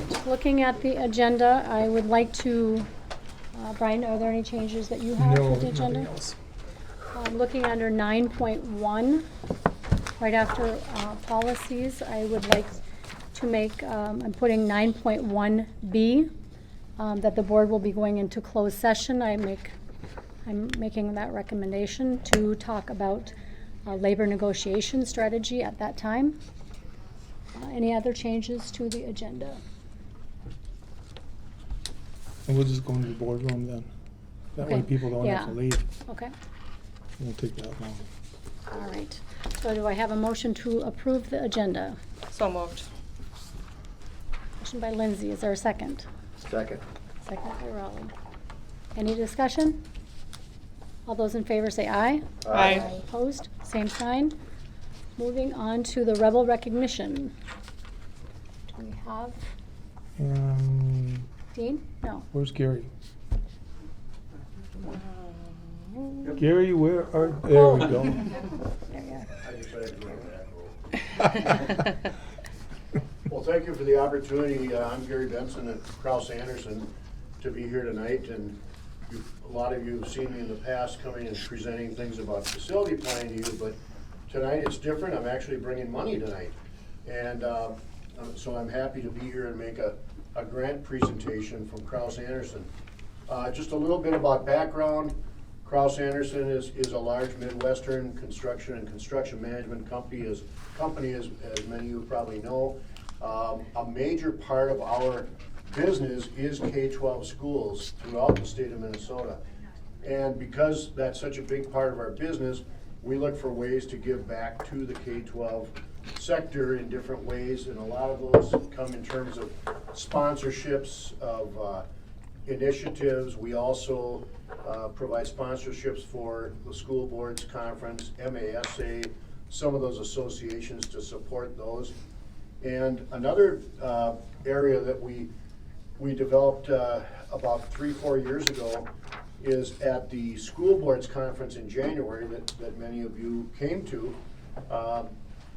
right, looking at the agenda, I would like to, Brian, are there any changes that you have No, to the agenda? nothing else. Looking under 9.1, right after policies, I would like to make, I'm putting 9.1B, that the board will be going into closed session. I'm making that recommendation to talk about labor negotiation strategy at that time. Any other changes to the agenda? And we'll just go into the boardroom then. That way Okay. people don't have to Yeah. leave. Okay, It won't take that long. all right. So do I have a motion to approve the agenda? So moved. Motion by Lindsay, is there a second? Second. Second by Raleigh. Any discussion? All those in favor say aye. Aye. Opposed, same sign. Moving on to the rebel recognition. Do we have Dean? No. Where's Gary? Gary, where are, there we go. There you are. I decided to go that road. Well, thank you for the opportunity. I'm Gary Benson at Krause Anderson to be here tonight. And a lot of you have seen me in the past coming and presenting things about facility planning to you, but tonight it's different. I'm actually bringing money tonight. And so I'm happy to be here and make a grant presentation from Krause Anderson. Just a little bit about background. Krause Anderson is a large Midwestern construction and construction management company, as many of you probably know. A major part of our business is K-12 schools throughout the state of Minnesota. And because that's such a big part of our business, we look for ways to give back to the K-12 sector in different ways, and a lot of those come in terms of sponsorships of initiatives. We also provide sponsorships for the school boards conference, MASA, some of those associations to support those. And another area that we developed about 3-4 years ago is at the school boards conference in January that many of you came to.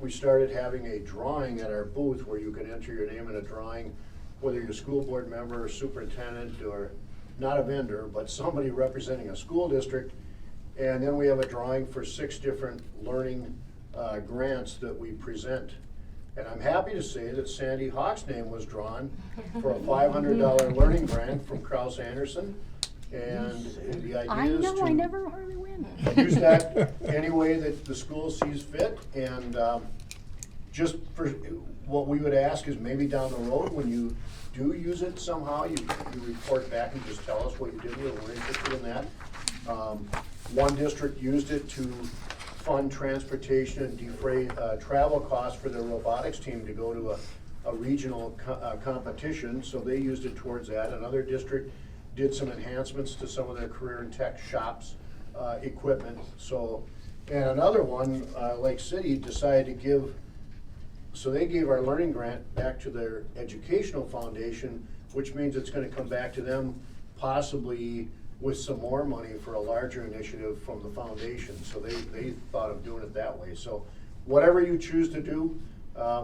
We started having a drawing at our booth where you could enter your name in a drawing, whether you're a school board member or superintendent or not a vendor, but somebody representing a school district. And then we have a drawing for 6 different learning grants that we present. And I'm happy to say that Sandy Hawk's name was drawn for a $500 learning grant from Krause Anderson. And the idea is to I never hardly win. use that any way that the school sees fit. And just for what we would ask is maybe down the road when you do use it somehow, you report back and just tell us what you did with it. We're interested in that. One district used it to fund transportation and defray travel costs for their robotics team to go to a regional competition, so they used it towards that. Another district did some enhancements to some of their career and tech shops equipment. So, and another one, Lake City, decided to give, so they gave our learning grant back to their educational foundation, which means it's going to come back to them possibly with some more money for a larger initiative from the foundation. So they thought of doing it that way. So whatever you choose to do,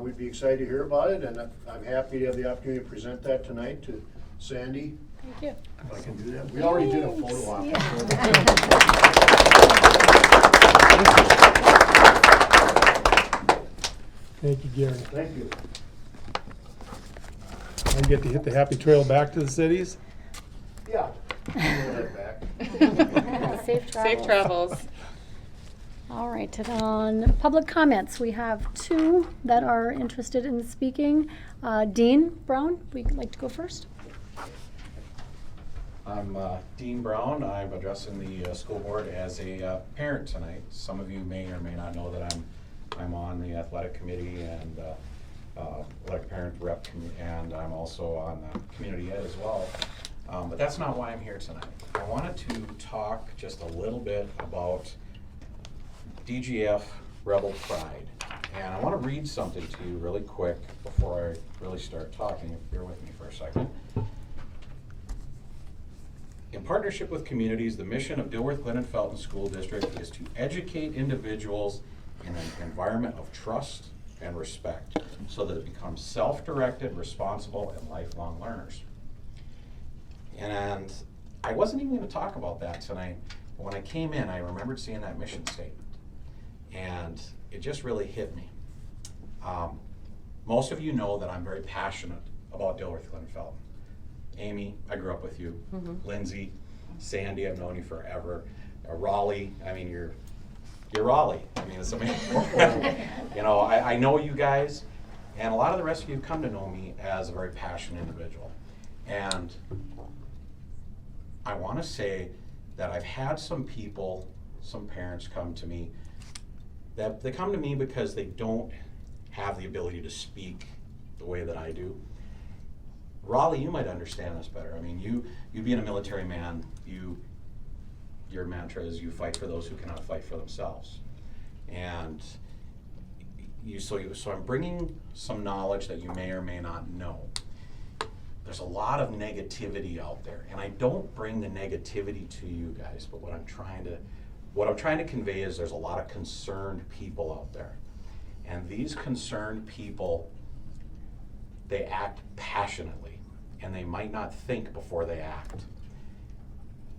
we'd be excited to hear about it, and I'm happy to have the opportunity to present that tonight to Sandy. Thank you. If I can do that. We already did a photo op. Thank you, Gary. Thank you. I get to hit the happy trail back to the cities. Yeah. Back. Safe travels. Safe travels. All right, on public comments, we have 2 that are interested in speaking. Dean Brown, would you like to go first? I'm Dean Brown. I'm addressing the school board as a parent tonight. Some of you may or may not know that I'm on the athletic committee and athletic parent rep, and I'm also on the community ed as well. But that's not why I'm here tonight. I wanted to talk just a little bit about DGF Rebel Pride. And I want to read something to you really quick before I really start talking. Bear with me for a second. In partnership with communities, the mission of Dilworth-Glyndon-Felton School District is to educate individuals in an environment of trust, and respect so that it becomes self-directed, responsible, and lifelong learners. And I wasn't even going to talk about that tonight, but when I came in, I remembered seeing that mission statement, and it just really hit me. Most of you know that I'm very passionate about Dilworth-Glyndon-Felton. Amy, I grew up with you. Lindsay, Sandy, I've known you forever. Raleigh, I mean, you're Raleigh. I mean, it's amazing. You know, I know you guys, and a lot of the rest of you come to know me as a very passionate individual. And I want to say that I've had some people, some parents come to me, that they come to me because they don't have the ability to speak the way that I do. Raleigh, you might understand this better. I mean, you being a military man, your mantra is you fight for those who cannot fight for themselves. And so I'm bringing some knowledge that you may or may not know. There's a lot of negativity out there, and I don't bring the negativity to you guys, but what I'm trying to convey is there's a lot of concerned people out there. And these concerned people, they act passionately, and they might not think before they act.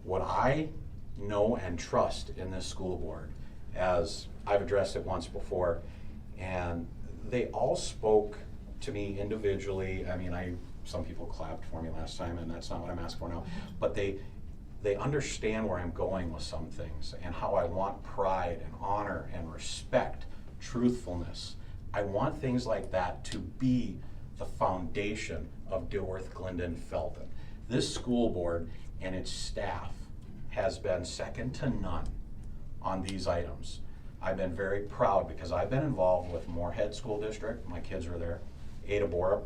What I know and trust in this school board, as I've addressed it once before, and they all spoke to me individually. I mean, some people clapped for me last time, and that's not what I'm asking for now, but they understand where I'm going with some things and how I want pride and honor and respect, truthfulness. I want things like that to be the foundation of Dilworth-Glyndon-Felton. This school board and its staff has been second to none on these items. I've been very proud because I've been involved with Moorhead School District. My kids were there. Ada Borup,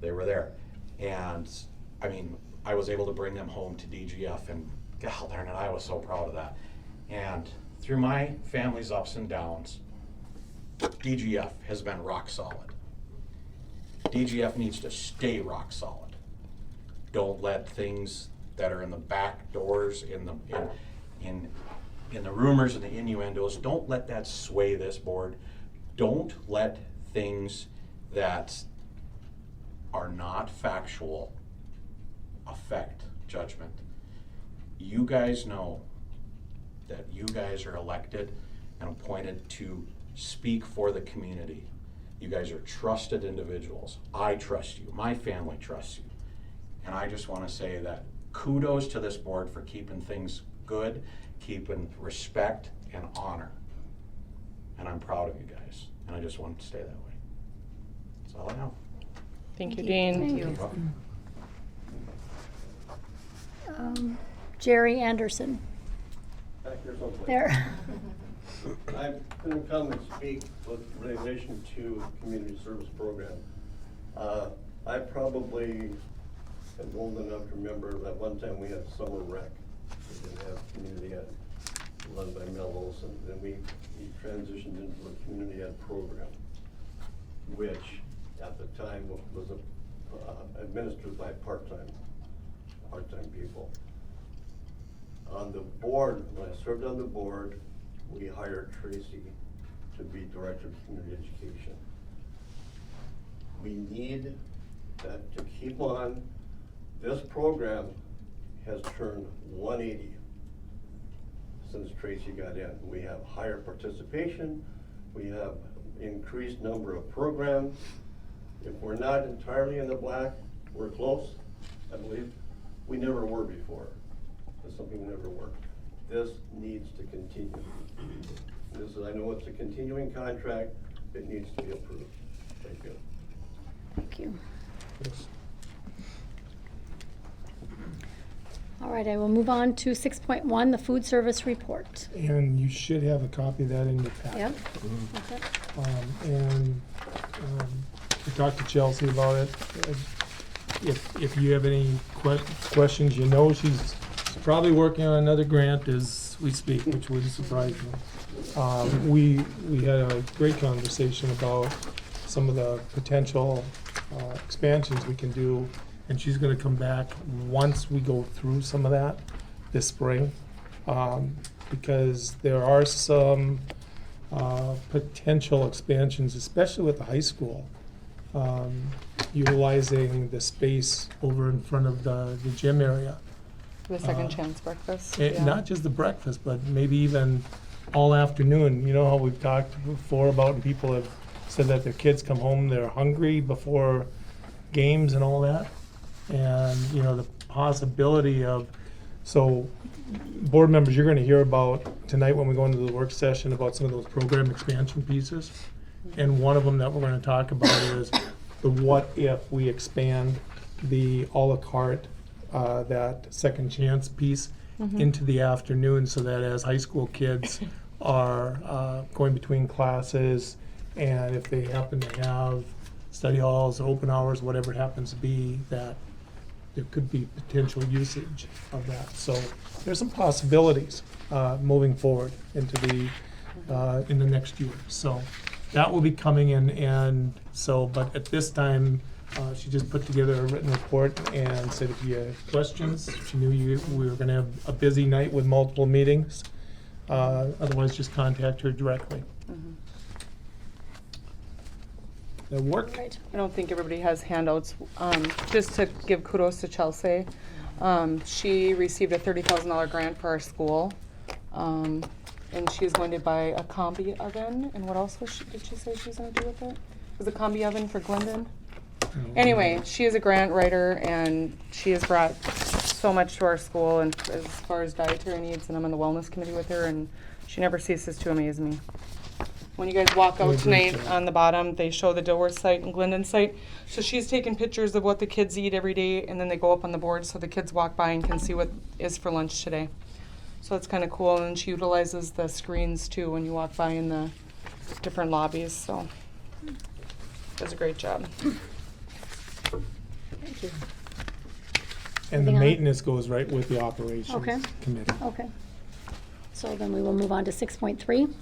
they were there. And I mean, I was able to bring them home to DGF, and God darn it, I was so proud of that. And through my family's ups and downs, DGF has been rock solid. DGF needs to stay rock solid. Don't let things that are in the back doors, in the rumors and the innuendos, don't let that sway this board. Don't let things that are not factual affect judgment. You guys know that you guys are elected and appointed to speak for the community. You guys are trusted individuals. I trust you. My family trusts you. And I just want to say that kudos to this board for keeping things good, keeping respect and honor. And I'm proud of you guys. And I just want it to stay that way. That's all I know. Thank you, Dean. Thank You're you. welcome. Jerry Anderson. Back here someplace. There. I'm going to come and speak with relation to community service program. I probably am old enough to remember that one time we had summer rec. We didn't have community ed run by Melville's, and then we transitioned into a community ed program, which at the time was administered by part-time people. On the board, when I served on the board, we hired Tracy to be Director of Community Education. We need that to keep on. This program has turned 180 since Tracy got in. We have higher participation. We have increased number of programs. If we're not entirely in the black, we're close, I believe. We never were before. That's something we never were. This needs to continue. This is, I know it's a continuing contract. It needs to be approved. Thank you. Thank you. Yes. All right, I will move on to 6.1, the food service report. And you should have a copy of that in your packet. Yep. Okay. And we talked to Chelsea about it. If you have any questions, you know she's probably working on another grant as we speak, which wouldn't surprise me. We had a great conversation about some of the potential expansions we can do, and she's going to come back once we go through some of that this spring, because there are some potential expansions, especially with the high school, utilizing the space over in front of the gym area. The second chance breakfast. Not just the breakfast, but maybe even all afternoon. You know how we've talked before about, and people have said that their kids come home, they're hungry before games and all that. And, you know, the possibility of, so board members, you're gonna hear about tonight when we go into the work session about some of those program expansion pieces. And one of them that we're gonna talk about is the what if we expand the à la carte, that second chance piece into the afternoon, so that as high school kids are going between classes, and if they happen to have study halls, open hours, whatever it happens to be, that there could be potential usage of that. So there's some possibilities moving forward into in the next year. So that will be coming in, and so, but at this time, she just put together a written report and said if you had questions, she knew we were gonna have a busy night with multiple meetings. Otherwise, just contact her directly. That work? Right. I don't think everybody has handouts. Just to give kudos to Chelsea. She received a $30,000 grant for our school. And she's going to buy a combi oven. And what else did she say she was going to do with it? Was a combi oven for Glendon? Anyway, she is a grant writer, and she has brought so much to our school, and as far as dietary needs, and I'm on the wellness committee with her, and she never ceases to amaze me. When you guys walk out tonight, on the bottom, they show the Dilworth site and Glyndon site. So she's taking pictures of what the kids eat every day, and then they go up on the board so the kids walk by and can see what is for lunch today. So it's kind of cool, and she utilizes the screens too when you walk by in the different lobbies, so does a great job. Thank you. And the Anything else? maintenance goes right with the operations Okay. committee. Okay. So then we will move on to 6.3.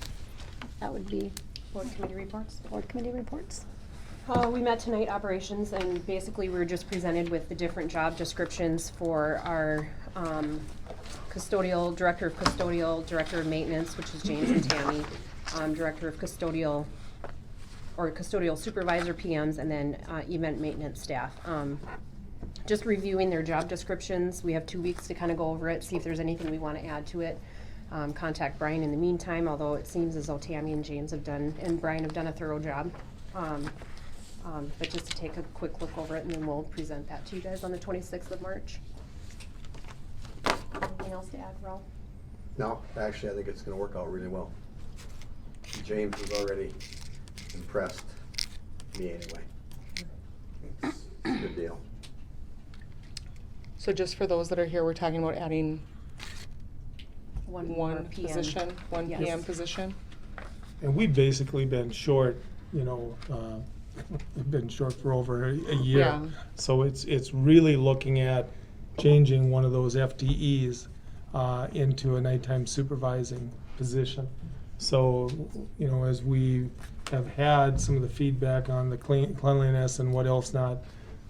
That would be Board committee reports. board committee reports. We met tonight, operations, and basically we were just presented with the different job descriptions for our custodial, director of custodial, director of maintenance, which is James and Tammy, director of custodial, or custodial supervisor PMs, and then event maintenance staff. Just reviewing their job descriptions. We have 2 weeks to kind of go over it, see if there's anything we want to add to it. Contact Brian in the meantime, although it seems as though Tammy and James have done, and Brian have done a thorough job. But just to take a quick look over it, and then we'll present that to you guys on the 26th of March. Anything else to add, Ralph? No, actually, I think it's gonna work out really well. James was already impressed, me anyway. It's a good deal. So just for those that are here, we're talking about adding One PM. position, one Yes. PM position. And we've basically been short, you know, we've been short for over a year. Yeah. So it's really looking at changing one of those FTEs into a nighttime supervising position. So, you know, as we have had some of the feedback on the cleanliness and what else not,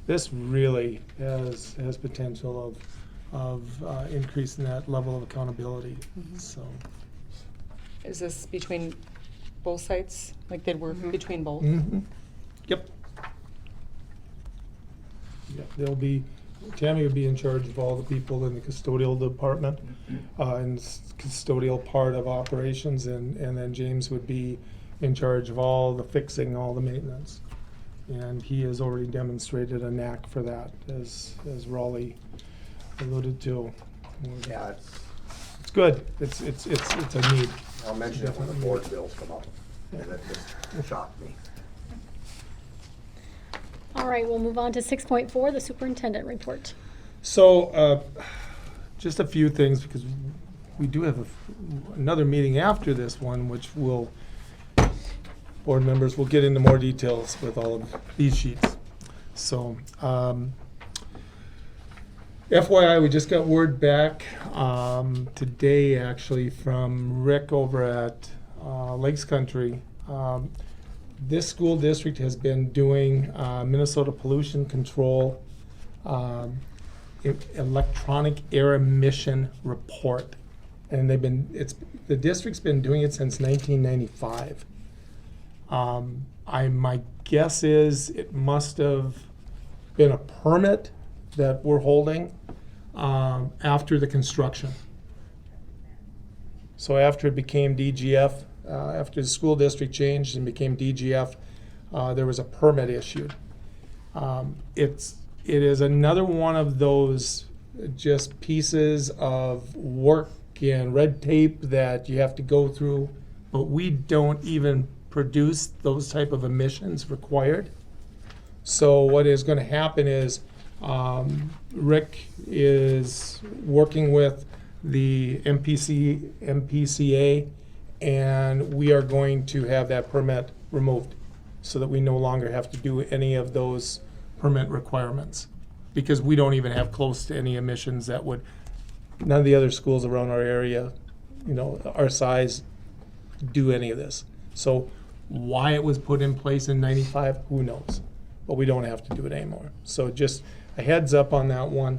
this really has potential of increasing that level of accountability, so. Is this between both sites? Like they'd work between both? Yep. Yep, there'll be, Tammy would be in charge of all the people in the custodial department, and custodial part of operations, and then James would be in charge of all the fixing, all the maintenance. And he has already demonstrated a knack for that, as Raleigh alluded to. Yeah, It's good, it's a need. I'll mention it when the board bills come up, and that just shocked me. All right, we'll move on to 6.4, the superintendent report. So, just a few things, because we do have another meeting after this one, which will, board members will get into more details with all of these sheets. So, FYI, we just got word back today, actually, from Rick over at Lakes Country. This school district has been doing Minnesota pollution control electronic air emission report. And the district's been doing it since 1995. My guess is it must have been a permit that we're holding after the construction. So after it became DGF, after the school district changed and became DGF, there was a permit issued. It is another one of those just pieces of work and red tape that you have to go through, but we don't even produce those type of emissions required. So what is going to happen is Rick is working with the MPCA, and we are going to have that permit removed so that we no longer have to do any of those permit requirements, because we don't even have close to any emissions that would, none of the other schools around our area, our size, do any of this. So why it was put in place in 95, who knows? But we don't have to do it anymore. So just a heads up on that one.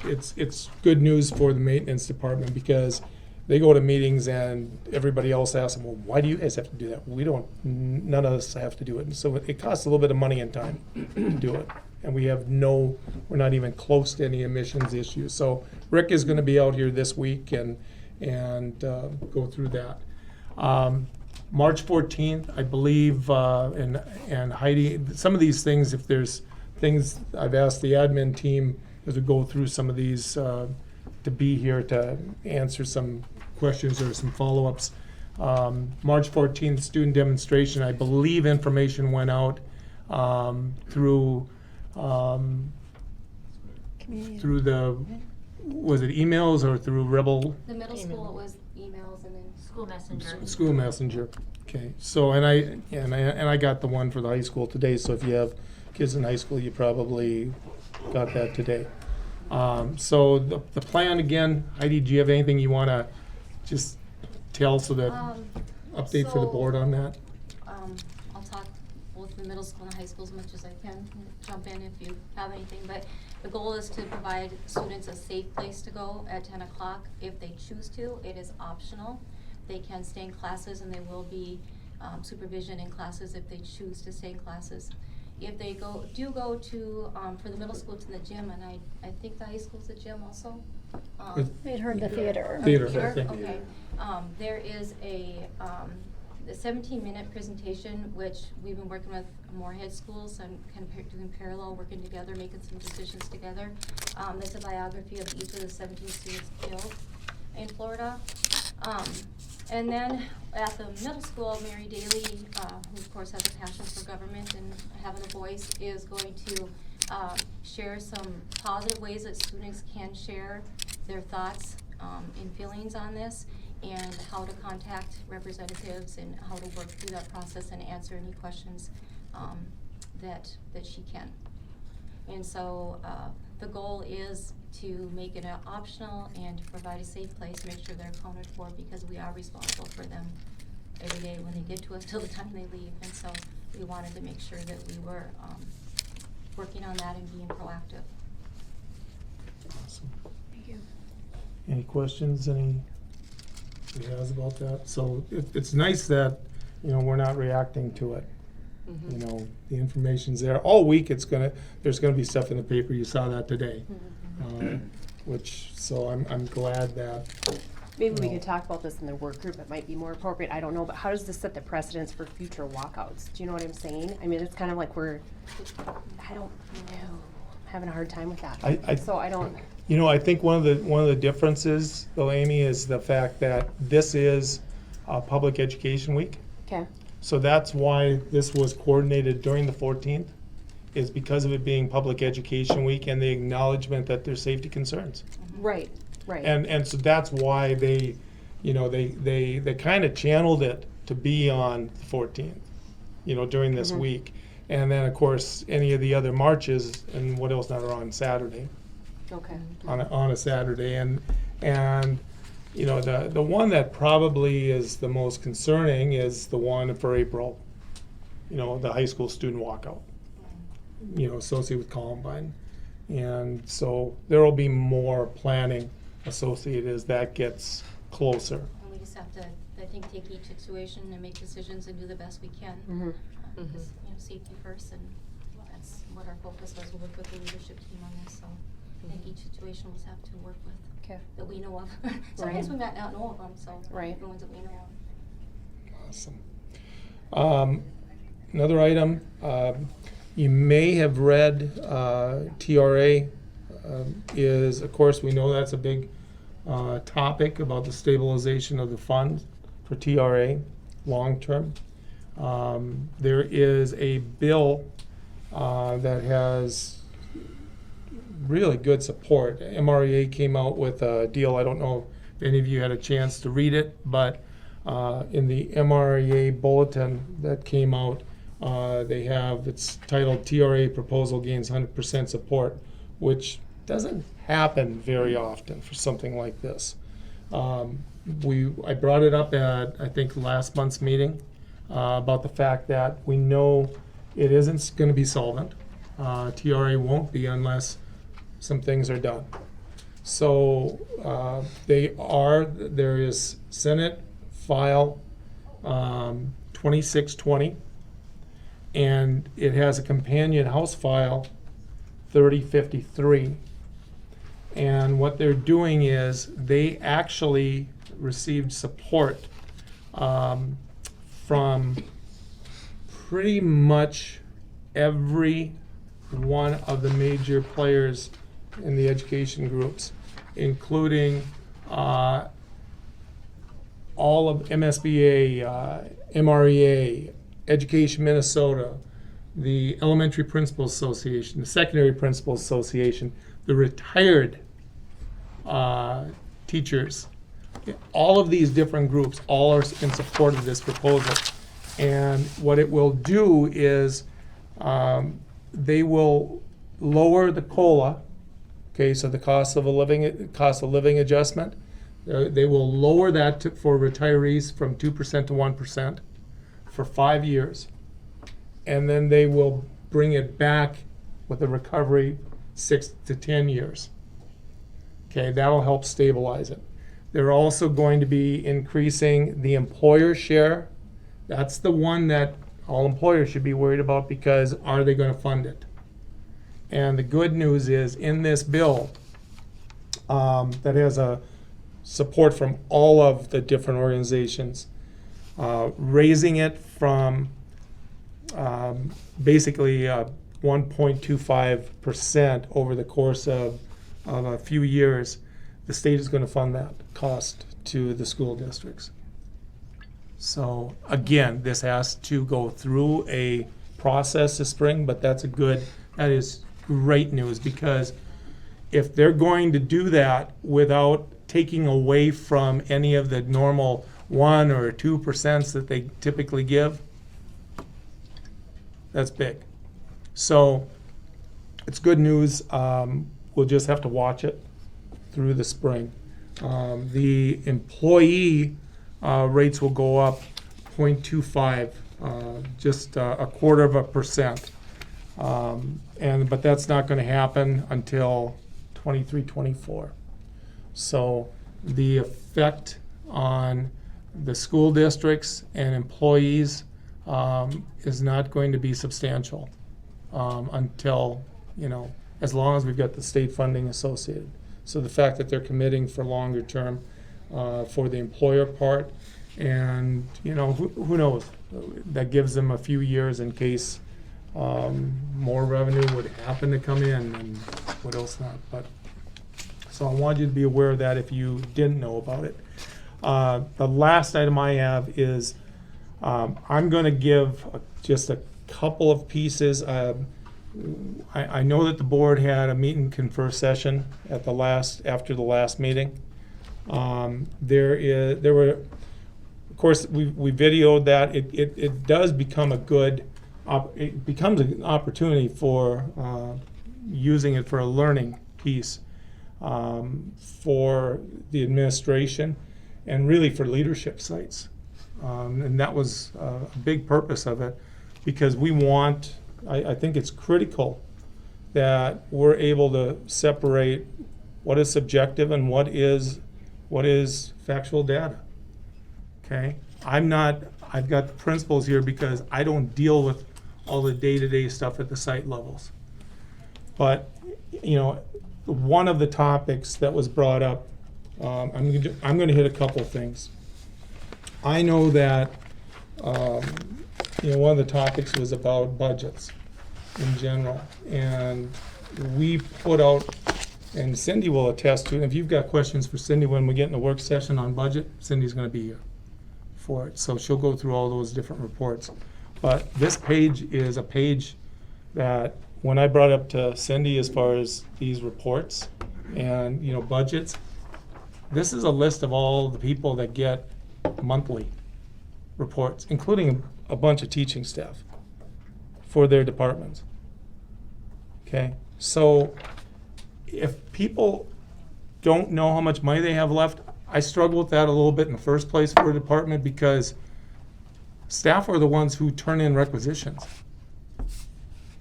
It's good news for the maintenance department, because they go to meetings and everybody else asks them, well, why do you guys have to do that? We don't, none of us have to do it. And so it costs a little bit of money and time to do it. And we're not even close to any emissions issues. So Rick is gonna be out here this week and go through that. March 14th, I believe, and Heidi, some of these things, if there's things, I've asked the admin team as we go through some of these to be here to answer some questions or some follow-ups. March 14th, student demonstration, I believe information went out through the, was it emails or through Rebel? The middle school, it was emails and then school messenger. School messenger. Okay. So and I got the one for the high school today. So if you have kids in high school, you probably got that today. So the plan again, Heidi, do you have anything you want to just tell so that update for the board on that? I'll talk both the middle school and the high school as much as I can. Jump in if you have anything, but the goal is to provide students a safe place to go at 10 o'clock if they choose to. It is optional. They can stay in classes, and there will be supervision in classes if they choose to stay in classes. If they do go to, for the middle school, to the gym, and I think the high school's a gym also. They'd heard the theater. Theater, I think. Okay. There is a 17-minute presentation, which we've been working with Moorhead schools. I'm kind of doing parallel, working together, making some decisions together. That's a biography of each of the 17 students killed in Florida. And then at the middle school, Mary Daly, who of course has a passion for government and having a voice, is going to share some positive ways that students can share their thoughts and feelings on this, and how to contact representatives and how to work through that process and answer any questions that she can. And so the goal is to make it optional and to provide a safe place, make sure they're accounted for, because we are responsible for them every day when they get to us till the time they leave. And so we wanted to make sure that we were working on that and being proactive. Awesome. Thank you. Any questions? Anybody has about that? So it's nice that, we're not reacting to it. Mm-hmm. The information's there. All week there's gonna be stuff in the paper. You saw that today. So I'm glad that. Maybe we could talk about this in the work group. It might be more appropriate. I don't know, but how does this set the precedence for future walkouts? Do you know what I'm saying? I mean, it's kind of like I don't know. I'm having a hard time with that. So I don't. I think one of the differences, though, Amy, is the fact that this is Public Education Week. Okay. So that's why this was coordinated during the 14th, is because of it being Public Education Week and the acknowledgement that there's safety concerns. Right. Right. And so that's why they kind of channeled it to be on the 14th, during this week. And then, of course, any of the other marches and what else not are on Saturday. Okay. On a Saturday. And the one that probably is the most concerning is the one for April, the high school student walkout, associated with Columbine. And so there will be more planning associated as that gets closer. And we just have to, I think, take each situation and make decisions and do the best we can. Mhm. Because, safety first, and that's what our focus was. We'll work with the leadership team on this, so I think each situation we'll have to work with. Okay. That we know of. Sometimes Right. we might not know of them, so. Right. The ones that we know of. Awesome. Another item, you may have read, TRA is, of course, we know that's a big topic about the stabilization of the fund for TRA, long-term. There is a bill that has really good support. MREA came out with a deal. I don't know if any of you had a chance to read it, but in the MREA bulletin that came out, they have, it's titled TRA Proposal Gains 100% Support, which doesn't happen very often for something like this. I brought it up at, I think, last month's meeting about the fact that we know it isn't going to be solvent. TRA won't be unless some things are done. So there is Senate File 2620, and it has a companion House File 3053. And what they're doing is they actually received support from pretty much every one of the major players in the education groups, including all of MSBA, MREA, Education Minnesota, the Elementary Principals Association, the Secondary Principals Association, the retired teachers. All of these different groups all are in support of this proposal. And what it will do is they will lower the COLA, okay, so the cost of living adjustment. They will lower that for retirees from 2% to 1% for 5 years. And then they will bring it back with a recovery 6 to 10 years. Okay, that'll help stabilize it. They're also going to be increasing the employer share. That's the one that all employers should be worried about, because are they going to fund it? And the good news is, in this bill that has a support from all of the different organizations, raising it from basically 1.25% over the course of a few years. The state is going to fund that cost to the school districts. So again, this has to go through a process this spring, but that is great news, because if they're going to do that without taking away from any of the normal 1 or 2% that they typically give, that's big. So it's good news. We'll just have to watch it through the spring. The employee rates will go up 0.25, just a 1/4%. But that's not going to happen until 23-24. So the effect on the school districts and employees is not going to be substantial until, as long as we've got the state funding associated. So the fact that they're committing for longer term for the employer part, and who knows, that gives them a few years in case more revenue would happen to come in, and what else not. But so I want you to be aware of that if you didn't know about it. The last item I have is I'm going to give just a couple of pieces. I know that the board had a meet and confer session at after the last meeting. There were, of course, we videoed that. It does become it becomes an opportunity for using it for a learning piece for the administration and really for leadership sites. And that was a big purpose of it, because I think it's critical that we're able to separate what is subjective and what is factual data. Okay? I've got the principles here because I don't deal with all the day-to-day stuff at the site levels. But, one of the topics that was brought up, I'm going to hit a couple things. I know that, one of the topics was about budgets in general. And we put out, and Cindy will attest to it, if you've got questions for Cindy when we get in the work session on budget, Cindy's going to be here for it. So she'll go through all those different reports. But this page is a page that when I brought up to Cindy as far as these reports and, budgets, this is a list of all the people that get monthly reports, including a bunch of teaching staff for their departments. Okay, so if people don't know how much money they have left, I struggle with that a little bit in the first place for a department because staff are the ones who turn in requisitions.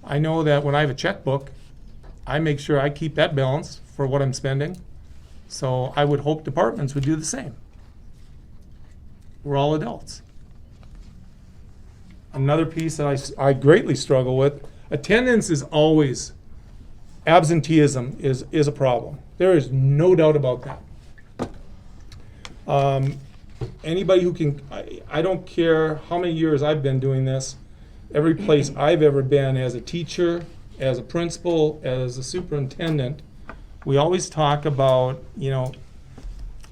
I know that when I have a checkbook, I make sure I keep that balance for what I'm spending. So I would hope departments would do the same. We're all adults. Another piece that I greatly struggle with, attendance is always, absenteeism is a problem. There is no doubt about that. Anybody who can, I don't care how many years I've been doing this, every place I've ever been as a teacher, as a principal, as a superintendent, we always talk about,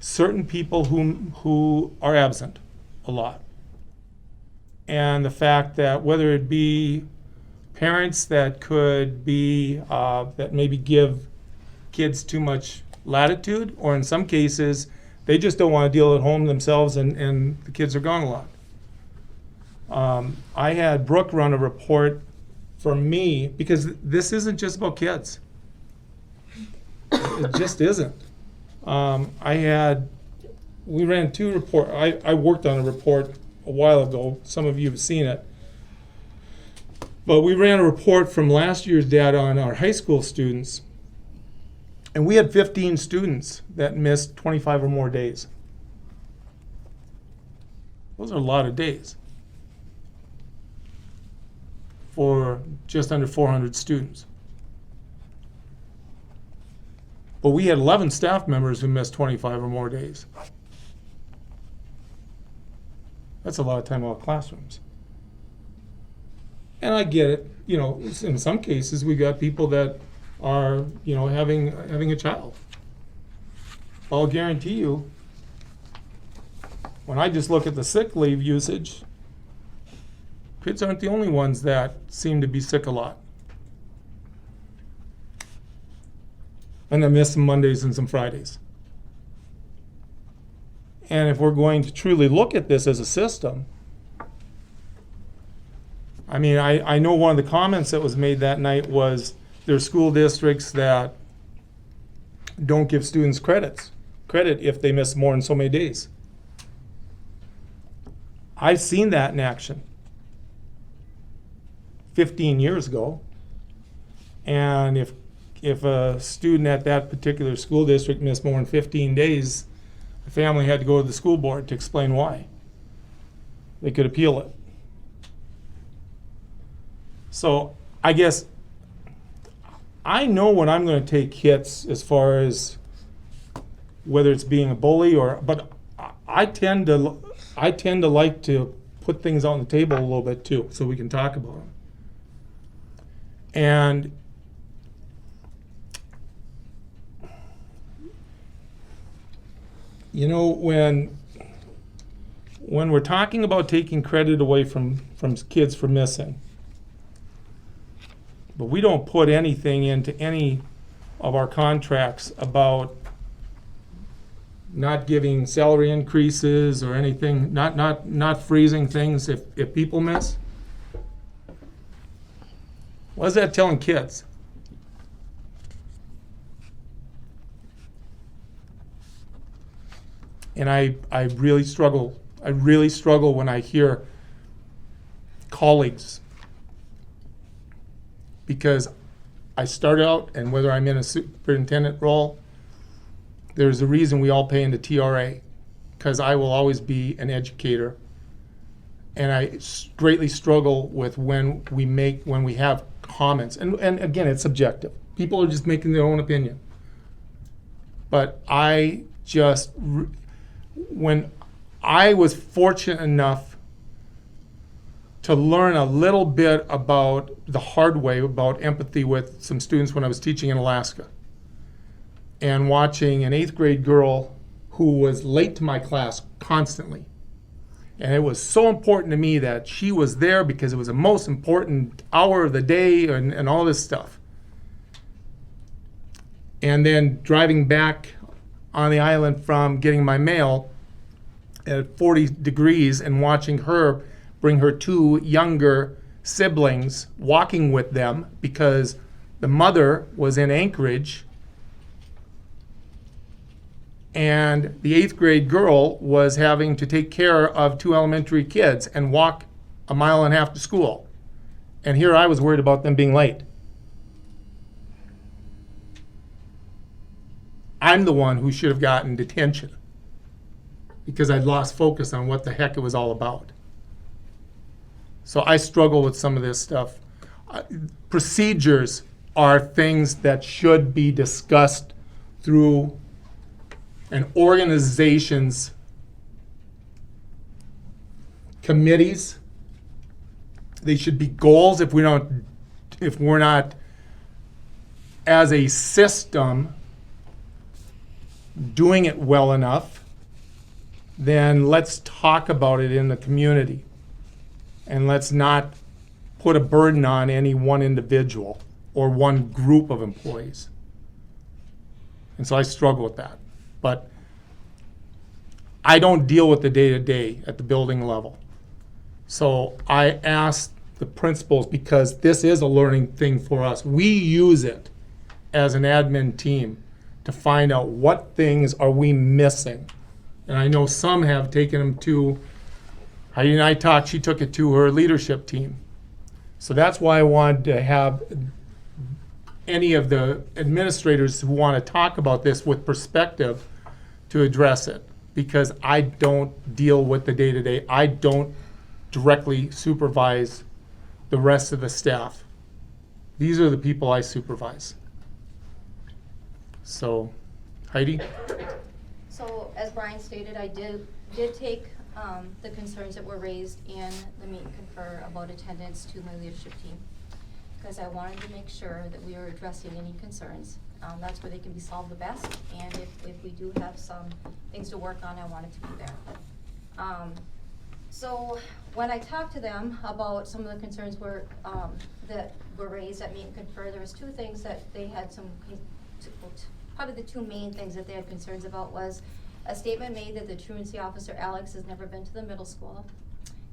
certain people who are absent a lot. And the fact that whether it be parents that could be, that maybe give kids too much latitude, or in some cases, they just don't want to deal at home themselves and the kids are gone a lot. I had Brooke run a report for me because this isn't just about kids. It just isn't. We ran two reports. I worked on a report a while ago. Some of you have seen it. But we ran a report from last year's data on our high school students. And we had 15 students that missed 25 or more days. Those are a lot of days for just under 400 students. But we had 11 staff members who missed 25 or more days. That's a lot of time out of classrooms. And I get it, in some cases we got people that are, having a child. I'll guarantee you, when I just look at the sick leave usage, kids aren't the only ones that seem to be sick a lot. And I miss some Mondays and some Fridays. And if we're going to truly look at this as a system, I know one of the comments that was made that night was there are school districts that don't give students credit if they miss more than so many days. I've seen that in action 15 years ago. And if a student at that particular school district missed more than 15 days, the family had to go to the school board to explain why. They could appeal it. So I guess I know when I'm going to take hits as far as whether it's being a bully but I tend to like to put things on the table a little bit too, so we can talk about them. And when we're talking about taking credit away from kids for missing, but we don't put anything into any of our contracts about not giving salary increases or anything, not freezing things if people miss. What is that telling kids? And I really struggle when I hear colleagues, because I start out, and whether I'm in a superintendent role there's a reason we all pay into TRA, because I will always be an educator. And I greatly struggle with when we have comments. And again, it's subjective. People are just making their own opinion. But when I was fortunate enough to learn a little bit about the hard way about empathy with some students when I was teaching in Alaska, and watching an 8th grade girl who was late to my class constantly. And it was so important to me that she was there because it was the most important hour of the day and all this stuff. And then driving back on the island from getting my mail at 40 degrees and watching her bring her 2 younger siblings, walking with them because the mother was in Anchorage and the 8th grade girl was having to take care of 2 elementary kids and walk a mile and a half to school. And here I was worried about them being late. I'm the one who should have gotten detention because I'd lost focus on what the heck it was all about. So I struggle with some of this stuff. Procedures are things that should be discussed through an organization's committees. They should be goals. If we're not as a system doing it well enough, then let's talk about it in the community. And let's not put a burden on any one individual or one group of employees. And so I struggle with that. But I don't deal with the day-to-day at the building level. So I asked the principals, because this is a learning thing for us. We use it as an admin team to find out what things are we missing. And I know some have taken them to, Heidi and I talked, she took it to her leadership team. So that's why I wanted to have any of the administrators who want to talk about this with perspective to address it, because I don't deal with the day-to-day. I don't directly supervise the rest of the staff. These are the people I supervise. So, Heidi? So, as Brian stated, I did take the concerns that were raised in the meet and confer about attendance to my leadership team, because I wanted to make sure that we were addressing any concerns. That's where they can be solved the best, and if we do have some things to work on, I want it to be there. So when I talked to them about some of the concerns that were raised at meet and confer, there was 2 things that they had probably the 2 main things that they had concerns about was a statement made that the truancy officer, Alex, has never been to the middle school,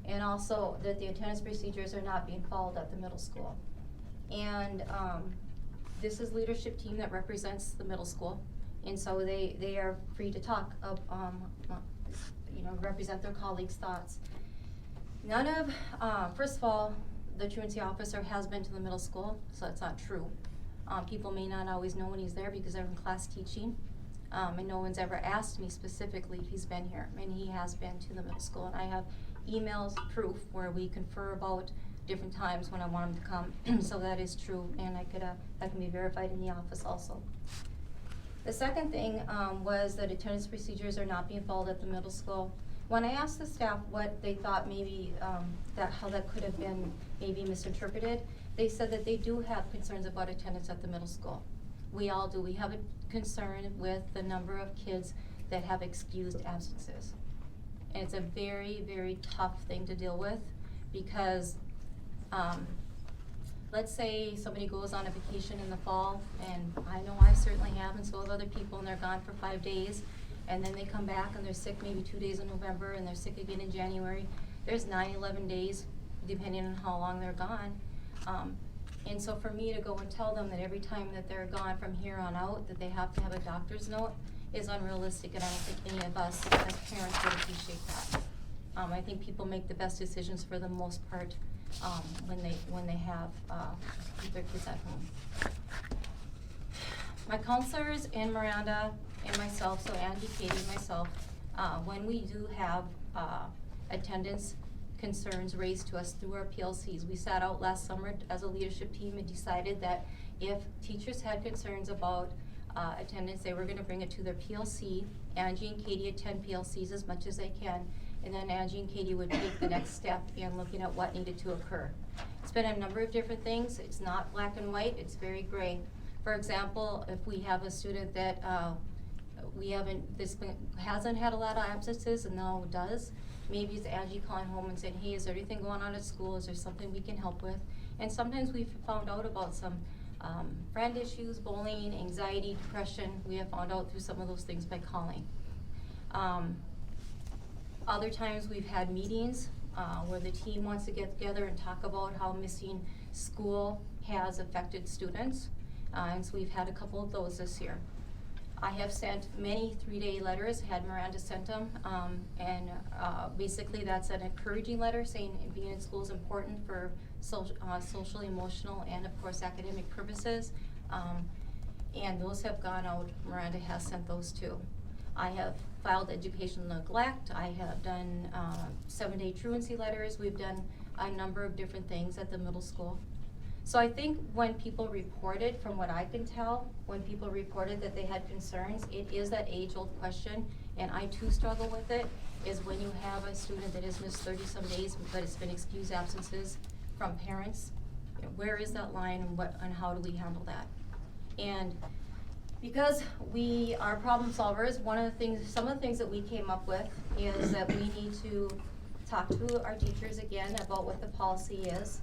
and also that the attendance procedures are not being followed at the middle school. And this is leadership team that represents the middle school, and so they are free to talk, represent their colleagues' thoughts. First of all, the truancy officer has been to the middle school, so that's not true. People may not always know when he's there because they're in class teaching, and no one's ever asked me specifically if he's been here, and he has been to the middle school. And I have emails, proof, where we confer about different times when I want him to come, so that is true, and that can be verified in the office also. The second thing was that attendance procedures are not being followed at the middle school. When I asked the staff what they thought maybe how that could have been maybe misinterpreted, they said that they do have concerns about attendance at the middle school. We all do. We have a concern with the number of kids that have excused absences. And it's a very, very tough thing to deal with, because let's say somebody goes on a vacation in the fall, and I know I certainly have, and so have other people, and they're gone for 5 days, and then they come back and they're sick maybe 2 days in November, and they're sick again in January. There's 9-11 days, depending on how long they're gone. And so for me to go and tell them that every time that they're gone from here on out that they have to have a doctor's note is unrealistic, and I don't think any of us as parents would appreciate that. I think people make the best decisions for the most part when they have keep their kids at home. My counselors in Miranda and myself, so Angie, Katie, and myself, when we do have attendance concerns raised to us through our PLCs, we sat out last summer as a leadership team and decided that if teachers had concerns about attendance, they were gonna bring it to their PLC. Angie and Katie attend PLCs as much as they can, and then Angie and Katie would take the next step in looking at what needed to occur. It's been a number of different things. It's not black and white, it's very gray. For example, if we have a student that hasn't had a lot of absences and now does, maybe it's Angie calling home and saying, hey, is there anything going on at school? Is there something we can help with? And sometimes we've found out about some friend issues, bullying, anxiety, depression. We have found out through some of those things by calling. Other times we've had meetings where the team wants to get together and talk about how missing school has affected students. And so we've had a couple of those this year. I have sent many 3-day letters, had Miranda sent them, and basically that's an encouraging letter saying being in school is important for social, emotional, and of course academic purposes. And those have gone out. Miranda has sent those too. I have filed educational neglect. I have done 7-day truancy letters. We've done a number of different things at the middle school. So I think when people reported, from what I can tell, when people reported that they had concerns, it is that age-old question, and I too struggle with it, is when you have a student that has missed 30-some days, but it's been excused absences from parents, you know, where is that line and how do we handle that? And because we are problem solvers, some of the things that we came up with is that we need to talk to our teachers again about what the policy is.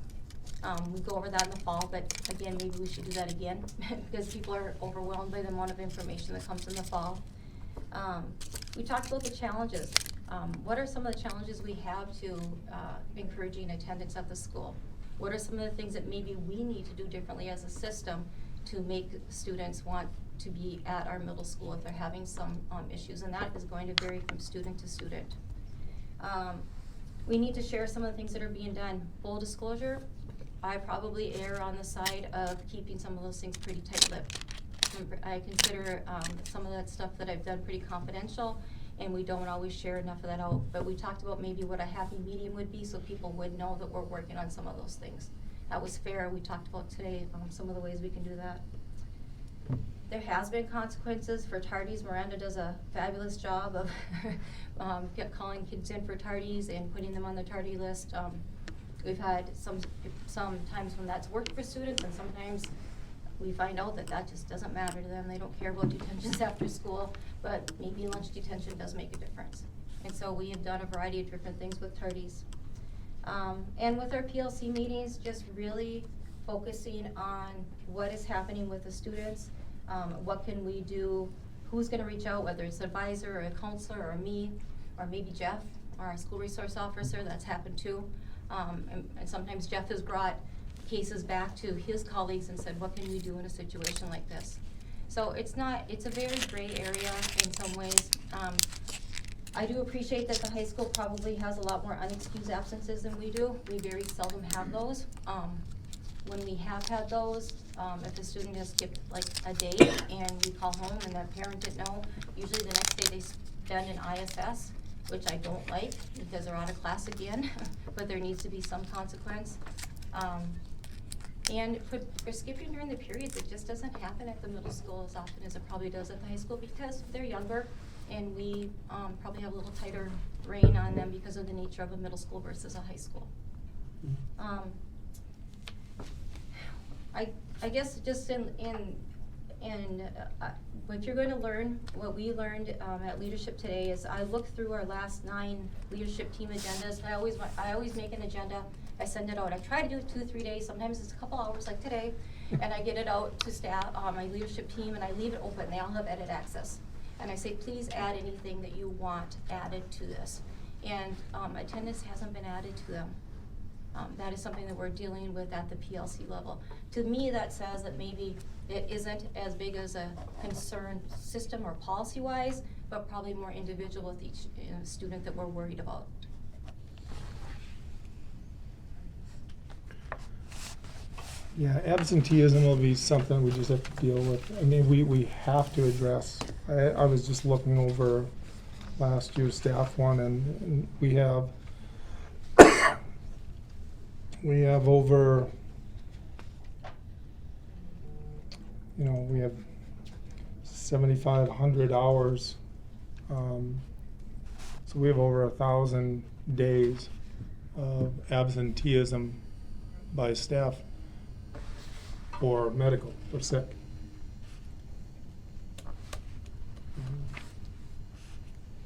We go over that in the fall, but again, maybe we should do that again because people are overwhelmed by the amount of information that comes in the fall. We talked about the challenges. What are some of the challenges we have to encouraging attendance at the school? What are some of the things that maybe we need to do differently as a system to make students want to be at our middle school if they're having some issues? And that is going to vary from student to student. We need to share some of the things that are being done. Full disclosure, I probably err on the side of keeping some of those things pretty tight-lipped. I consider some of that stuff that I've done pretty confidential, and we don't always share enough of that out. But we talked about maybe what a happy medium would be so people would know that we're working on some of those things. That was fair. We talked about today some of the ways we can do that. There has been consequences for tardies. Miranda does a fabulous job of calling kids in for tardies and putting them on the tardy list. We've had some times when that's worked for students, and sometimes we find out that that just doesn't matter to them. They don't care about detentions after school, but maybe lunch detention does make a difference. And so we have done a variety of different things with tardies. And with our PLC meetings, just really focusing on what is happening with the students, what can we do, who's gonna reach out, whether it's an advisor or a counselor or me, or maybe Jeff, or our school resource officer. That's happened too. And sometimes Jeff has brought cases back to his colleagues and said, what can we do in a situation like this? So it's a very gray area in some ways. I do appreciate that the high school probably has a lot more unexcused absences than we do. We very seldom have those. When we have had those, if a student has skipped like a day and we call home and that parent didn't know, usually the next day they spend in ISS, which I don't like because they're out of class again, but there needs to be some consequence. And for skipping during the periods, it just doesn't happen at the middle school as often as it probably does at the high school because they're younger and we probably have a little tighter rein on them because of the nature of a middle school versus a high school. I guess just if you're going to learn, what we learned at Leadership Today is I looked through our last 9 leadership team agendas. I always make an agenda. I send it out. I try to do it 2 or 3 days. Sometimes it's a couple hours like today. And I get it out to staff, my leadership team, and I leave it open. They all have edit access. And I say, please add anything that you want added to this. And attendance hasn't been added to them. That is something that we're dealing with at the PLC level. To me, that says that maybe it isn't as big as a concern system or policy-wise, but probably more individual with each student that we're worried about. Yeah, absenteeism will be something we just have to deal with. I mean, we have to address. I was just looking over last year's staff one, and we have over, we have 7,500 hours. So we have over 1,000 days of absenteeism by staff or medical or sick.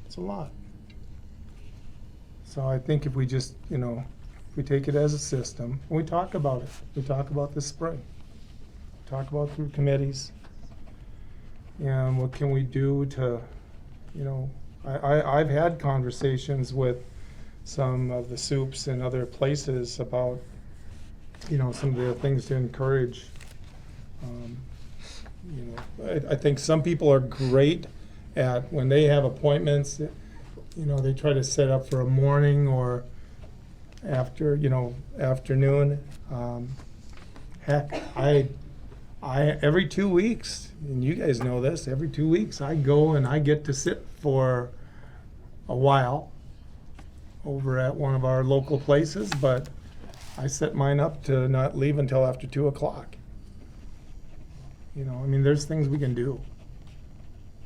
It's a lot. So I think if we just, if we take it as a system, and we talk about it, we talk about this spring, talk about through committees, and what can we do to, I've had conversations with some of the soups and other places about, some of the things to encourage. I think some people are great at when they have appointments, they try to set up for a morning or afternoon. Heck, I every 2 weeks, and you guys know this, every 2 weeks I go and I get to sit for a while over at one of our local places, but I set mine up to not leave until after 2 o'clock. There's things we can do.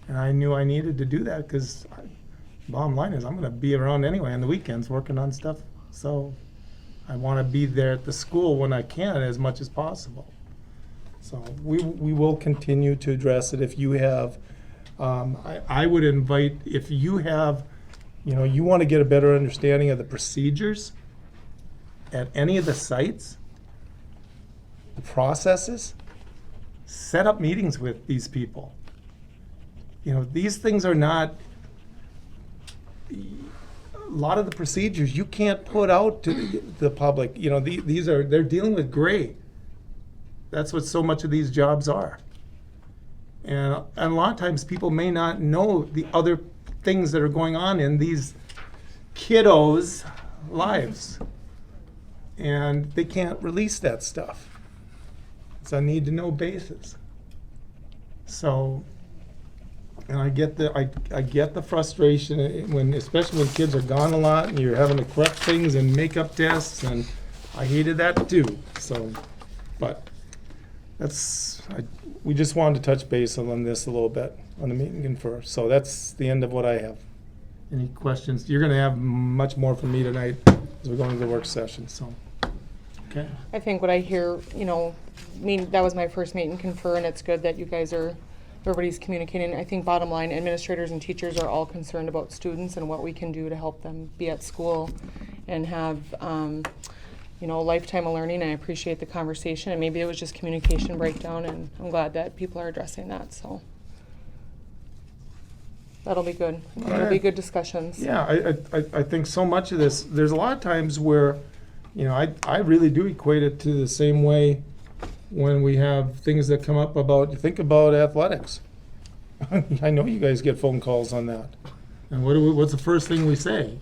And I knew I needed to do that because bottom line is I'm going to be around anyway on the weekends working on stuff. So I want to be there at the school when I can as much as possible. So we will continue to address it. If you have, I would invite, if you have, you want to get a better understanding of the procedures at any of the sites, the processes, set up meetings with these people. These things are not, a lot of the procedures you can't put out to the public. They're dealing with gray. That's what so much of these jobs are. And a lot of times people may not know the other things that are going on in these kiddos' lives. And they can't release that stuff. It's a need-to-know basis. So, and I get the frustration especially when kids are gone a lot and you're having to correct things and make up tests, and I hated that too. So, but we just wanted to touch base on this a little bit on the meeting first. So that's the end of what I have. Any questions? You're going to have much more from me tonight as we go into the work session. So, okay. I think what I hear, that was my first meet and confer, and it's good that you guys everybody's communicating. I think bottom line, administrators and teachers are all concerned about students and what we can do to help them be at school and have, a lifetime of learning. And I appreciate the conversation, and maybe it was just communication breakdown, and I'm glad that people are addressing that. So that'll be good. It'll be good discussions. Yeah, I think so much of this, there's a lot of times where, I really do equate it to the same way when we have things that come up think about athletics. I know you guys get phone calls on that. And what's the first thing we say?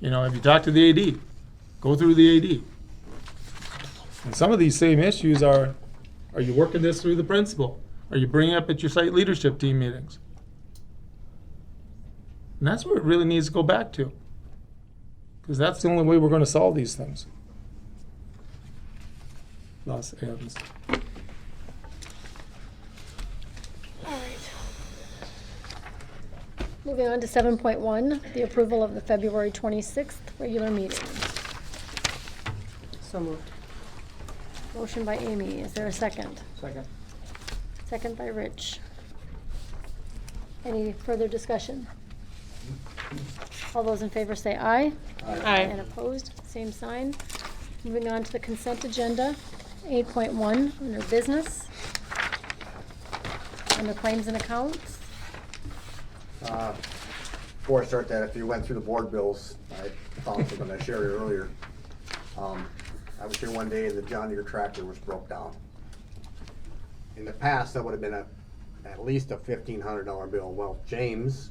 Have you talked to the AD? Go through the AD. And some of these same issues are you working this through the principal? Are you bringing it up at your site leadership team meetings? And that's where it really needs to go back to. Because that's the only way we're going to solve these things. Los Angeles. All right. Moving on to 7.1, the approval of the February 26th regular meeting. So moved. Motion by Amy. Is there a second? Second. Second by Rich. Any further discussion? All those in favor say aye. Aye. And opposed, same sign. Moving on to the consent agenda, 8.1 under business. Under claims and accounts. Before I start that, if you went through the board bills, I found something I shared earlier. I was here one day and the John Deere tractor was broke down. In the past, that would have been at least a $1,500 bill. Well, James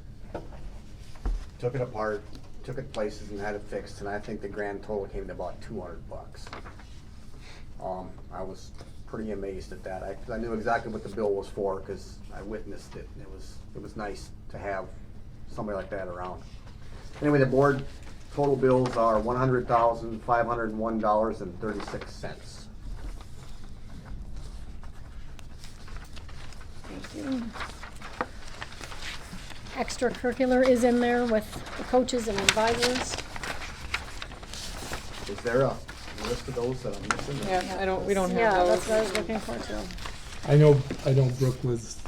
took it apart, took it places and had it fixed, and I think the grand total came to about $200. I was pretty amazed at that. 'Cause I knew exactly what the bill was for, because I witnessed it, and it was nice to have somebody like that around. Anyway, the board total bills are $100,501.36. Thank you. Extracurricular is in there with the coaches and advisors. Is there a list of those that I'm missing? Yeah, we don't have Yeah, those. that's what I was looking for too. I know Brooke was,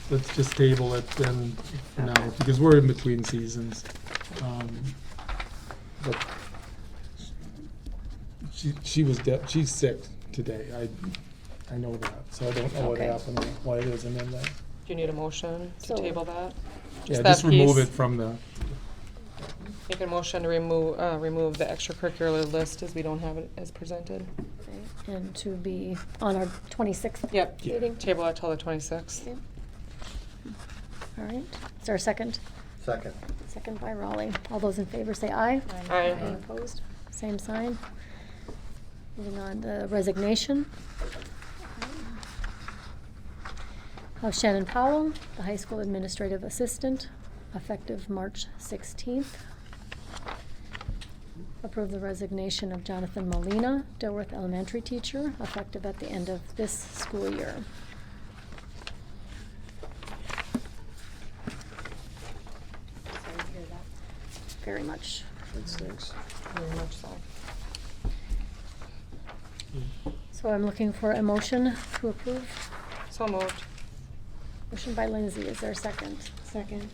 let's just table it then for now, because we're in between seasons. But she's sick today, I know that, so I don't know what Okay. happened, why it isn't in there. Do you need a motion to So- table that? Yeah, that just remove piece. it from the, Make a motion to remove the extracurricular list as we don't have it as presented. And to be on our 26th Yep. meeting. Table it till the 26th. Okay. All right, is there a second? Second. Second by Raleigh. All those in favor say aye. Aye. Any opposed? Same sign. Moving on to resignation. Of Shannon Powell, the high school administrative assistant, effective March 16th. Approve the resignation of Jonathan Molina, Dilworth elementary teacher, effective at the end of this school year. Sorry to hear that. Very much. It stinks. Very much so. So I'm looking for a motion to approve. So moved. Motion by Lindsay, is there a second? Second.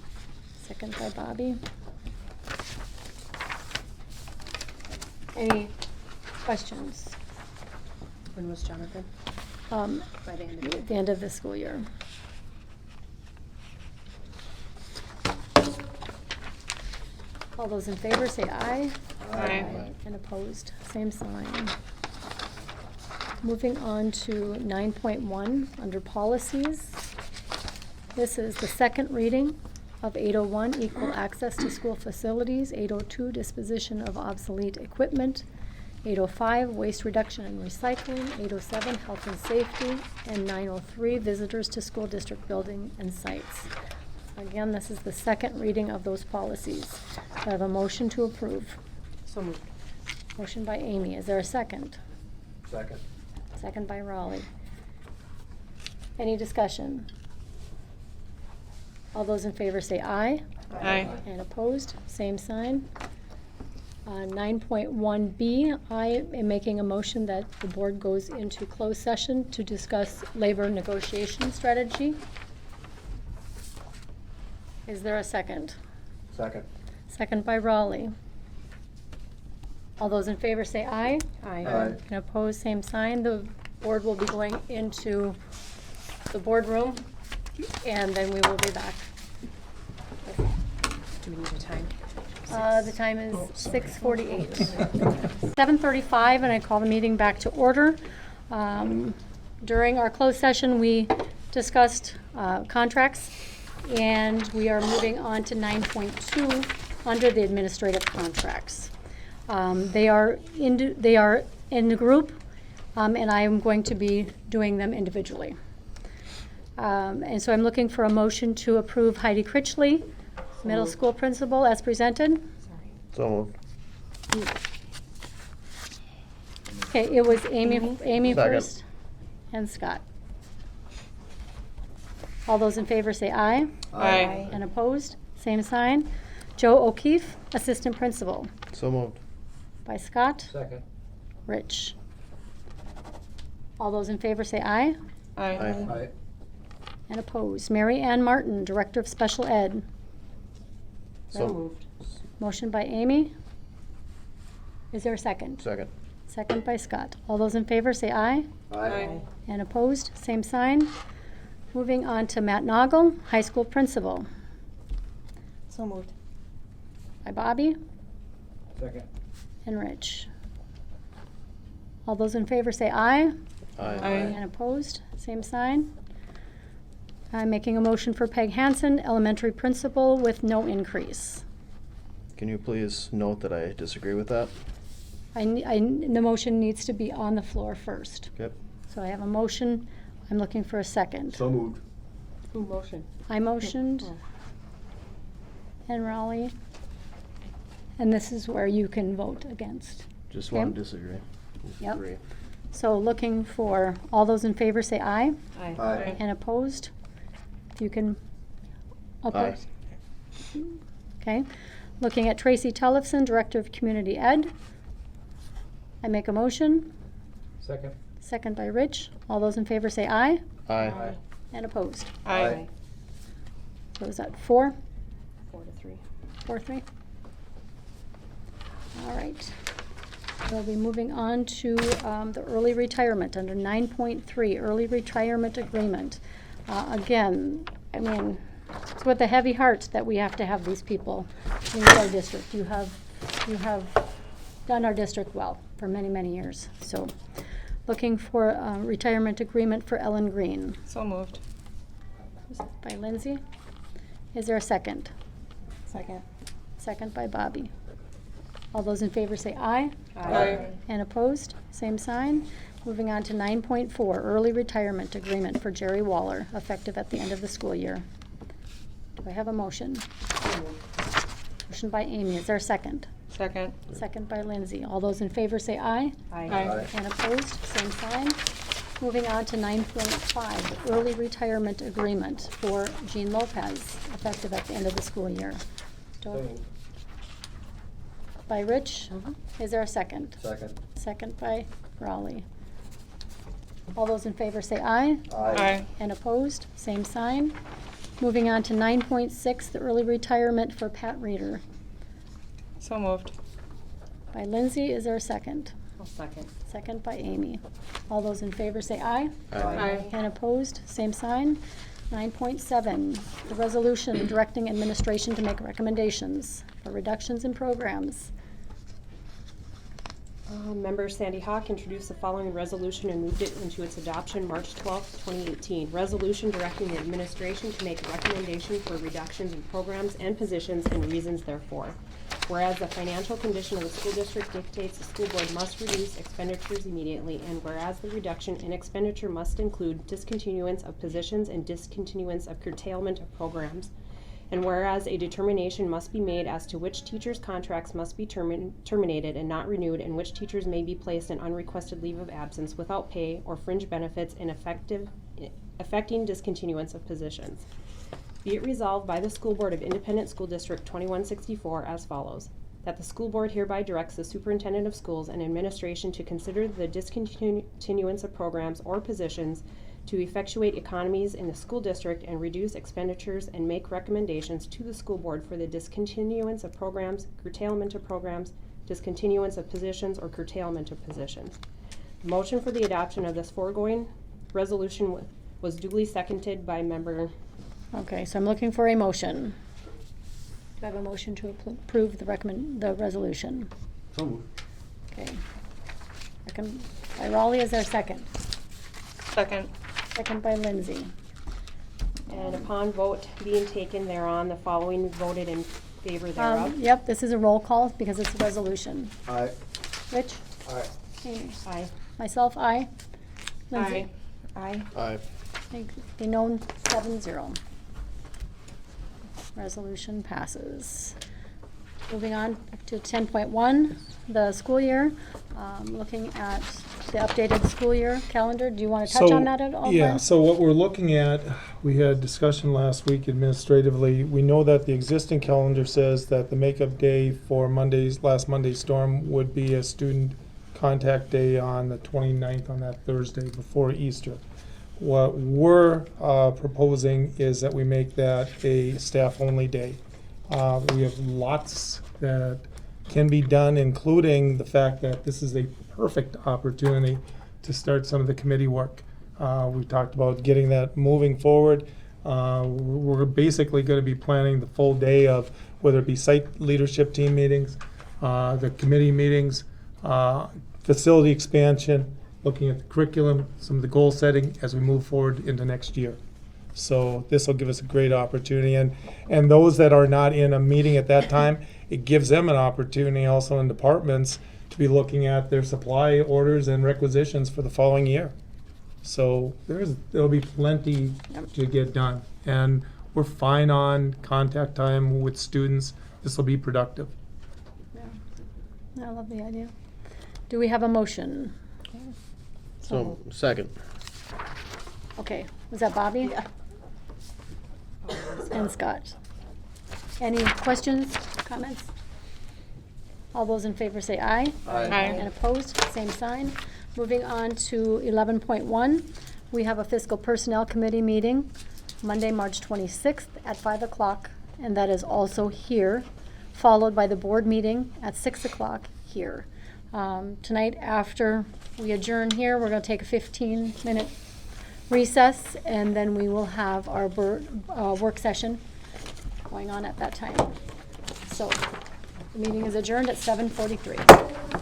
Second by Bobby. Any questions? When was Jonathan? By the end of the year. the end of the school year. All those in favor say aye. Aye. And opposed, same sign. Moving on to 9.1, under policies. This is the second reading of 801, equal access to school facilities, 802, disposition of obsolete equipment, 805, waste reduction and recycling, 807, health and safety, and 903, visitors to school district building and sites. Again, this is the second reading of those policies. I have a motion to approve. So moved. Motion by Amy. Is there a second? Second. Second by Raleigh. Any discussion? All those in favor say aye. Aye. And opposed, same sign. 9.1B, I am making a motion that the board goes into closed session to discuss labor negotiation strategy. Is there a second? Second. Second by Raleigh. All those in favor say aye. Aye. And opposed, same sign. The board will be going into the boardroom, and then we will be back. Do we need a time? The time is 6:48. 7:35, and I call the meeting back to order. During our closed session, we discussed contracts, and we are moving on to 9.2 under the administrative contracts. They are in the group, and I am going to be doing them individually. And so I'm looking for a motion to approve Heidi Critchley, middle school principal, as presented. So moved. Okay, it was Amy Second. first, and Scott. All those in favor say aye. Aye. And opposed, same sign. Joe O'Keefe, assistant principal, So moved. by Scott. Second. Rich. All those in favor say aye. Aye. And opposed. Mary Ann Martin, director of special ed. So moved. Motion by Amy. Is there a second? Second. Second by Scott. All those in favor say aye. Aye. And opposed, same sign. Moving on to Matt Noggle, high school principal, So moved. by Bobby Second. and Rich. All those in favor say aye. Aye. And opposed, same sign. I'm making a motion for Peg Hansen, elementary principal, with no increase. Can you please note that I disagree with that? The motion needs to be on the floor first. Okay. So I have a motion. I'm looking for a second. So moved. Who motion? I motioned. Oh. And Raleigh. And this is where you can vote against. Just Okay. one disagree. Yep. Agree. So looking for, all those in favor say aye. Aye. And opposed? If you can oppose. Okay. Looking at Tracy Tellefson, Director of Community Ed. I make a motion. Second. Second by Rich. All those in favor say aye. Aye. And opposed. Aye. So is that 4? 4-3. 4-3? All right. We'll be moving on to the early retirement under 9.3, early retirement agreement. Again, I mean, it's with a heavy heart that we have to have these people in our district. You have done our district well for many, many years. So, looking for a retirement agreement for Ellen Green. So moved. By Lindsay. Is there a second? Second. Second by Bobby. All those in favor say aye. Aye. And opposed, same sign. Moving on to 9.4, early retirement agreement for Jerry Waller, effective at the end of the school year. Do I have a motion? Motion by Amy. Is there a second? Second. Second by Lindsay. All those in favor say aye. Aye. And opposed, same sign. Moving on to 9.5, early retirement agreement for Jean Lopez, effective at the end of the school year. By Rich. Is there a second? Second. Second by Raleigh. All those in favor say aye. Aye. And opposed, same sign. Moving on to 9.6, the early retirement for Pat Reeder. So moved. By Lindsay, is there a second? I'll second. Second by Amy. All those in favor say aye. Aye. And opposed, same sign. 9.7, the resolution directing administration to make recommendations for reductions in programs. Member Sandy Hawk introduced the following resolution and moved it into its adoption March 12th, 2018. Resolution directing the administration to make a recommendation for reductions in programs and positions and reasons therefore. Whereas the financial condition of the school district dictates the school board must reduce expenditures immediately, and whereas the reduction in expenditure must include discontinuance of positions and discontinuance of curtailment of programs, and whereas a determination must be made as to which teachers' contracts must be terminated and not renewed, and which teachers may be placed in unrequested leave of absence without pay or fringe benefits and affecting discontinuance of positions. Be it resolved by the School Board of Independent School District 2164 as follows. That the school board hereby directs the superintendent of schools and administration to consider the discontinuance of programs or positions to effectuate economies in the school district and reduce expenditures and make recommendations to the school board for the discontinuance of programs, curtailment of programs, discontinuance of positions, or curtailment of positions. The motion for the adoption of this foregoing resolution was duly seconded by member. Okay, so I'm looking for a motion. Do I have a motion to approve the resolution? So moved. Okay. Second by Raleigh, is there a second? Second. Second by Lindsay. And upon vote being taken thereon, the following voted in favor thereof. Yep, this is a roll call because it's a resolution. Aye. Rich? Aye. Amy? Aye. Myself, aye. Lindsay? Aye. Aye. Be known 7-0. Resolution passes. Moving on to 10.1, the school year. Looking at the updated school year calendar. Do you want to touch on that at all? Yeah, Glenn? so what we're looking at, we had discussion last week administratively. We know that the existing calendar says that the makeup day for last Monday's storm would be a student contact day on the 29th, on that Thursday before Easter. What we're proposing is that we make that a staff-only day. We have lots that can be done, including the fact that this is a perfect opportunity to start some of the committee work. We've talked about getting that moving forward. We're basically going to be planning the full day of whether it be site leadership team meetings, the committee meetings, facility expansion, looking at the curriculum, some of the goal setting as we move forward into next year. So this will give us a great opportunity. And those that are not in a meeting at that time, it gives them an opportunity also in departments to be looking at their supply orders and requisitions for the following year. So there'll be plenty Yep. to get done. And we're fine on contact time with students. This will be productive. I love the idea. Do we have a motion? So, second. Okay, was that Bobby? Yeah. And Scott. Any questions, comments? All those in favor say aye. And opposed, same sign. Moving on to 11.1, we have a fiscal personnel committee meeting Monday, March 26th at 5 o'clock, and that is also here, followed by the board meeting at 6 o'clock here. Tonight, after we adjourn here, we're going to take a 15-minute recess, and then we will have our work session going on at that time. So, the meeting is adjourned at 7:43.